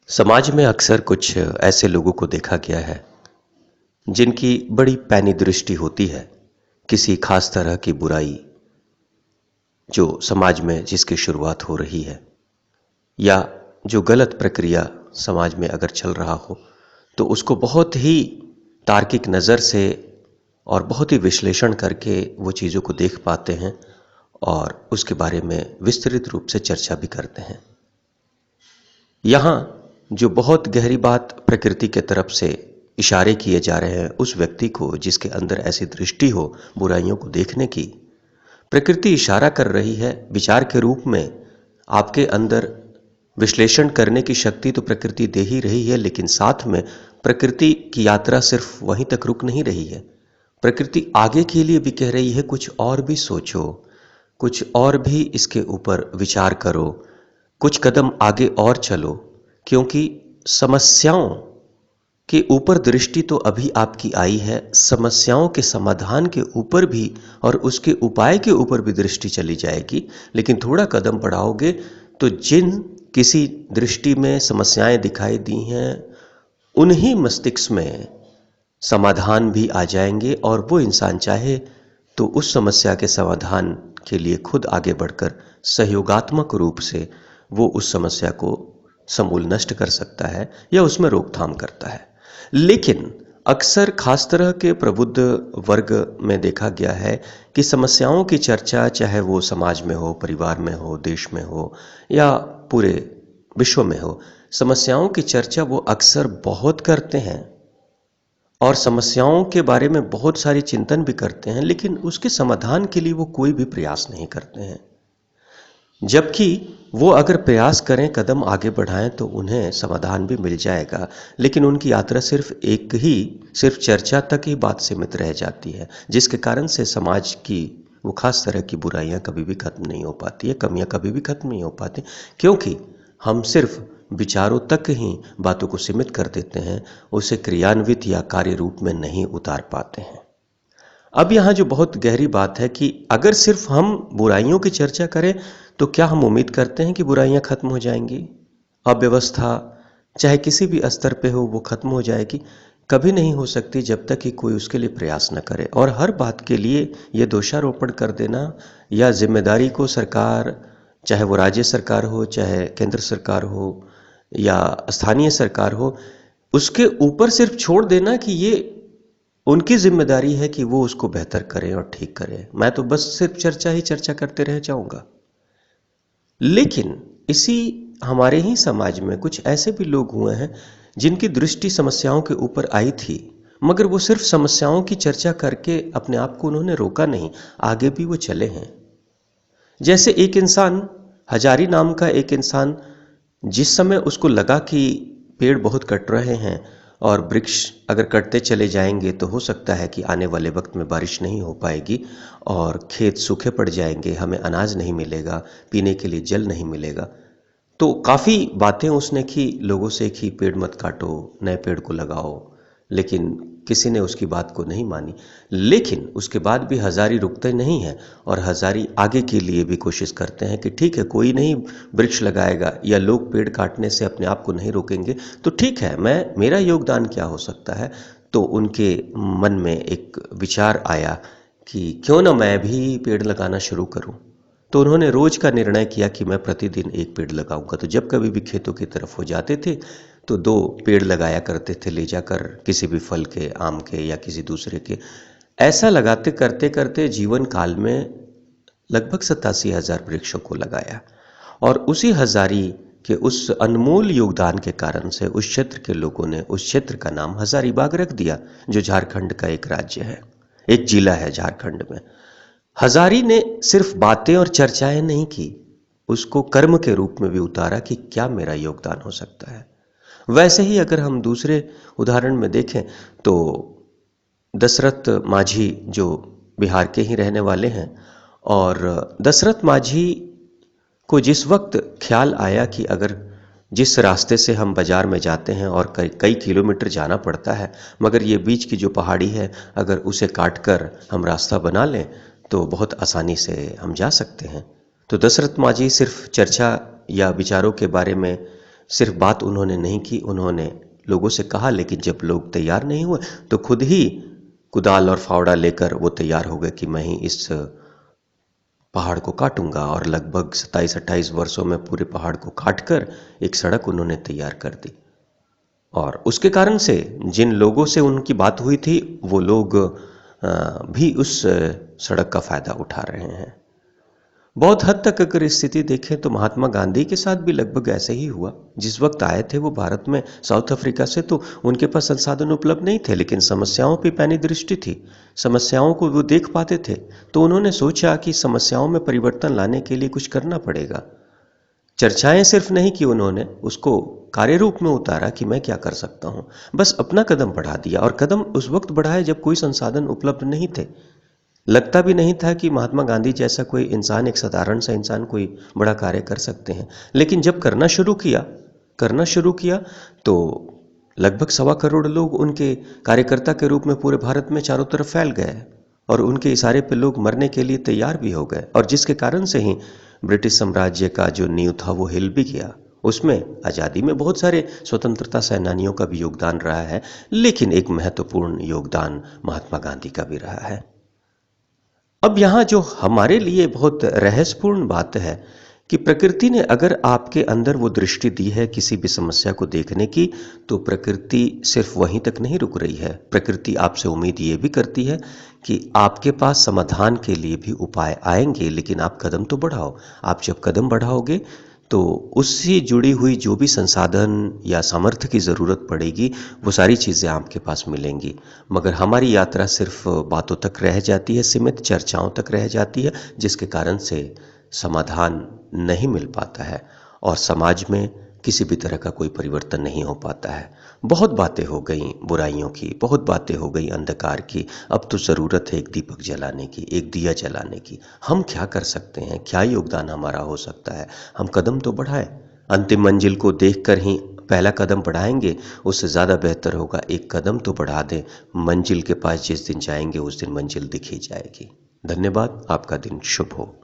समाज में अक्सर कुछ ऐसे लोगों को देखा गया है जिनकी बड़ी पैनी दृष्टि होती है किसी खास तरह की बुराई जो समाज में जिसकी शुरुआत हो रही है, या जो गलत प्रक्रिया समाज में अगर चल रहा हो तो उसको बहुत ही तार्किक नज़र से और बहुत ही विश्लेषण करके वो चीज़ों को देख पाते हैं और उसके बारे में विस्तृत रूप से चर्चा भी करते हैं। यहाँ जो बहुत गहरी बात प्रकृति के तरफ से इशारे किए जा रहे हैं, उस व्यक्ति को जिसके अंदर ऐसी दृष्टि हो बुराइयों को देखने की, प्रकृति इशारा कर रही है विचार के रूप में। आपके अंदर विश्लेषण करने की शक्ति तो प्रकृति दे ही रही है, लेकिन साथ में प्रकृति की यात्रा सिर्फ वहीं तक रुक नहीं रही है। प्रकृति आगे के लिए भी कह रही है कुछ और भी सोचो, कुछ और भी इसके ऊपर विचार करो, कुछ कदम आगे और चलो, क्योंकि समस्याओं के ऊपर दृष्टि तो अभी आपकी आई है, समस्याओं के समाधान के ऊपर भी और उसके उपाय के ऊपर भी दृष्टि चली जाएगी। लेकिन थोड़ा कदम बढ़ाओगे तो जिन किसी दृष्टि में समस्याएं दिखाई दी हैं, उन्हीं मस्तिष्क में समाधान भी आ जाएंगे और वो इंसान चाहे तो उस समस्या के समाधान के लिए खुद आगे बढ़कर सहयोगात्मक रूप से वो उस समस्या को समूल नष्ट कर सकता है या उसमें रोकथाम करता है। लेकिन अक्सर खास तरह के प्रबुद्ध वर्ग में देखा गया है कि समस्याओं की चर्चा, चाहे वो समाज में हो, परिवार में हो, देश में हो या पूरे विश्व में हो, समस्याओं की चर्चा वो अक्सर बहुत करते हैं और समस्याओं के बारे में बहुत सारी चिंतन भी करते हैं, लेकिन उसके समाधान के लिए वो कोई भी प्रयास नहीं करते हैं। जबकि वो अगर प्रयास करें, कदम आगे बढ़ाएं तो उन्हें समाधान भी मिल जाएगा, लेकिन उनकी यात्रा सिर्फ चर्चा तक ही बात सीमित रह जाती है, जिसके कारण से समाज की वो खास तरह की बुराइयां कभी भी खत्म नहीं हो पाती है, कमियां कभी भी खत्म नहीं हो पाती, क्योंकि हम सिर्फ विचारों तक ही बातों को सीमित कर देते हैं, उसे क्रियान्वित या कार्य रूप में नहीं उतार पाते हैं। अब यहाँ जो बहुत गहरी बात है कि अगर सिर्फ हम बुराइयों की चर्चा करें तो क्या हम उम्मीद करते हैं कि बुराइयां खत्म हो जाएंगी? अव्यवस्था चाहे किसी भी स्तर पे हो वो खत्म हो जाएगी? कभी नहीं हो सकती जब तक कि कोई उसके लिए प्रयास न करे। और हर बात के लिए ये दोषारोपण कर देना या जिम्मेदारी को सरकार, चाहे वो राज्य सरकार हो, चाहे केंद्र सरकार हो या स्थानीय सरकार हो, उसके ऊपर सिर्फ छोड़ देना कि ये उनकी जिम्मेदारी है कि वो उसको बेहतर करें और ठीक करें, मैं तो बस सिर्फ चर्चा करते रह जाऊंगा। लेकिन इसी हमारे ही समाज में कुछ ऐसे भी लोग हुए हैं जिनकी दृष्टि समस्याओं के ऊपर आई थी, मगर वो सिर्फ समस्याओं की चर्चा करके अपने आप को उन्होंने रोका नहीं, आगे भी वो चले हैं। जैसे एक इंसान, हजारी नाम का एक इंसान, जिस समय उसको लगा कि पेड़ बहुत कट रहे हैं और वृक्ष अगर कटते चले जाएंगे तो हो सकता है कि आने वाले वक्त में बारिश नहीं हो पाएगी और खेत सूखे पड़ जाएंगे, हमें अनाज नहीं मिलेगा, पीने के लिए जल नहीं मिलेगा, तो काफ़ी बातें उसने की लोगों से कि पेड़ मत काटो, नए पेड़ को लगाओ, लेकिन किसी ने उसकी बात को नहीं मानी। लेकिन उसके बाद भी हजारी रुकते नहीं है और हजारी आगे के लिए भी कोशिश करते हैं कि ठीक है, कोई नहीं वृक्ष लगाएगा या लोग पेड़ काटने से अपने आप को नहीं रोकेंगे तो ठीक है, मेरा योगदान क्या हो सकता है। तो उनके मन में एक विचार आया कि क्यों ना मैं भी पेड़ लगाना शुरू करूं। तो उन्होंने रोज का निर्णय किया कि मैं प्रतिदिन एक पेड़ लगाऊंगा। तो जब कभी भी खेतों की तरफ हो जाते थे तो 2 पेड़ लगाया करते थे, ले जाकर किसी भी फल के, आम के या किसी दूसरे के। ऐसा लगाते करते करते जीवन काल में लगभग 87,000 वृक्षों को लगाया और उसी हजारी के उस अनमोल योगदान के कारण से उस क्षेत्र के लोगों ने उस क्षेत्र का नाम हजारीबाग रख दिया, जो झारखंड का एक राज्य है, एक जिला है झारखंड में। हजारी ने सिर्फ बातें और चर्चाएं नहीं की, उसको कर्म के रूप में भी उतारा कि क्या मेरा योगदान हो सकता है। वैसे ही अगर हम दूसरे उदाहरण में देखें तो दशरथ माझी जो बिहार के ही रहने वाले हैं, और दशरथ माझी को जिस वक्त ख्याल आया कि अगर जिस रास्ते से हम बाजार में जाते हैं और कई किलोमीटर जाना पड़ता है, मगर ये बीच की जो पहाड़ी है अगर उसे काट कर हम रास्ता बना लें तो बहुत आसानी से हम जा सकते हैं। तो दशरथ माझी सिर्फ चर्चा या विचारों के बारे में सिर्फ बात उन्होंने नहीं की, उन्होंने लोगों से कहा, लेकिन जब लोग तैयार नहीं हुए तो खुद ही कुदाल और फावड़ा लेकर वो तैयार हो गए कि मैं ही इस पहाड़ को काटूंगा। और लगभग 27-28 वर्षों में पूरे पहाड़ को काटकर एक सड़क उन्होंने तैयार कर दी। और उसके कारण से जिन लोगों से उनकी बात हुई थी वो लोग भी उस सड़क का फायदा उठा रहे हैं। बहुत हद तक अगर स्थिति देखें तो महात्मा गांधी के साथ भी लगभग ऐसे ही हुआ। जिस वक्त आए थे वो भारत में साउथ अफ्रीका से, तो उनके पास संसाधन उपलब्ध नहीं थे, लेकिन समस्याओं पे पैनी दृष्टि थी, समस्याओं को वो देख पाते थे। तो उन्होंने सोचा कि समस्याओं में परिवर्तन लाने के लिए कुछ करना पड़ेगा। चर्चाएं सिर्फ नहीं की, उन्होंने उसको कार्य रूप में उतारा कि मैं क्या कर सकता हूं। बस अपना कदम बढ़ा दिया, और कदम उस वक्त बढ़ाए जब कोई संसाधन उपलब्ध नहीं थे। लगता भी नहीं था कि महात्मा गांधी जैसा कोई इंसान, एक साधारण सा इंसान, कोई बड़ा कार्य कर सकते हैं। लेकिन जब करना शुरू किया तो लगभग 1.25 करोड़ लोग उनके कार्यकर्ता के रूप में पूरे भारत में चारों तरफ फैल गए, और उनके इशारे पे लोग मरने के लिए तैयार भी हो गए। और जिसके कारण से ही ब्रिटिश साम्राज्य का जो नींव था वो हिल भी गया। उसमें आज़ादी में बहुत सारे स्वतंत्रता सेनानियों का भी योगदान रहा है, लेकिन एक महत्वपूर्ण योगदान महात्मा गांधी का भी रहा है। अब यहाँ जो हमारे लिए बहुत रहस्यपूर्ण बात है कि प्रकृति ने अगर आपके अंदर वो दृष्टि दी है किसी भी समस्या को देखने की, तो प्रकृति सिर्फ वहीं तक नहीं रुक रही है। प्रकृति आपसे उम्मीद ये भी करती है कि आपके पास समाधान के लिए भी उपाय आएंगे, लेकिन आप कदम तो बढ़ाओ। आप जब कदम बढ़ाओगे तो उससे जुड़ी हुई जो भी संसाधन या सामर्थ्य की ज़रूरत पड़ेगी वो सारी चीज़ें आपके पास मिलेंगी। मगर हमारी यात्रा सिर्फ बातों तक रह जाती है, सीमित चर्चाओं तक रह जाती है, जिसके कारण से समाधान नहीं मिल पाता है और समाज में किसी भी तरह का कोई परिवर्तन नहीं हो पाता है। बहुत बातें हो गई बुराइयों की, बहुत बातें हो गई अंधकार की। अब तो ज़रूरत है एक दीपक जलाने की, एक दिया जलाने की। हम क्या कर सकते हैं, क्या योगदान हमारा हो सकता है? हम कदम तो बढ़ाएं। अंतिम मंजिल को देखकर ही पहला कदम बढ़ाएंगे, उससे ज़्यादा बेहतर होगा एक कदम तो बढ़ा दें। मंजिल के पास जिस दिन जाएंगे उस दिन मंजिल दिख ही जाएगी। धन्यवाद। आपका दिन शुभ हो।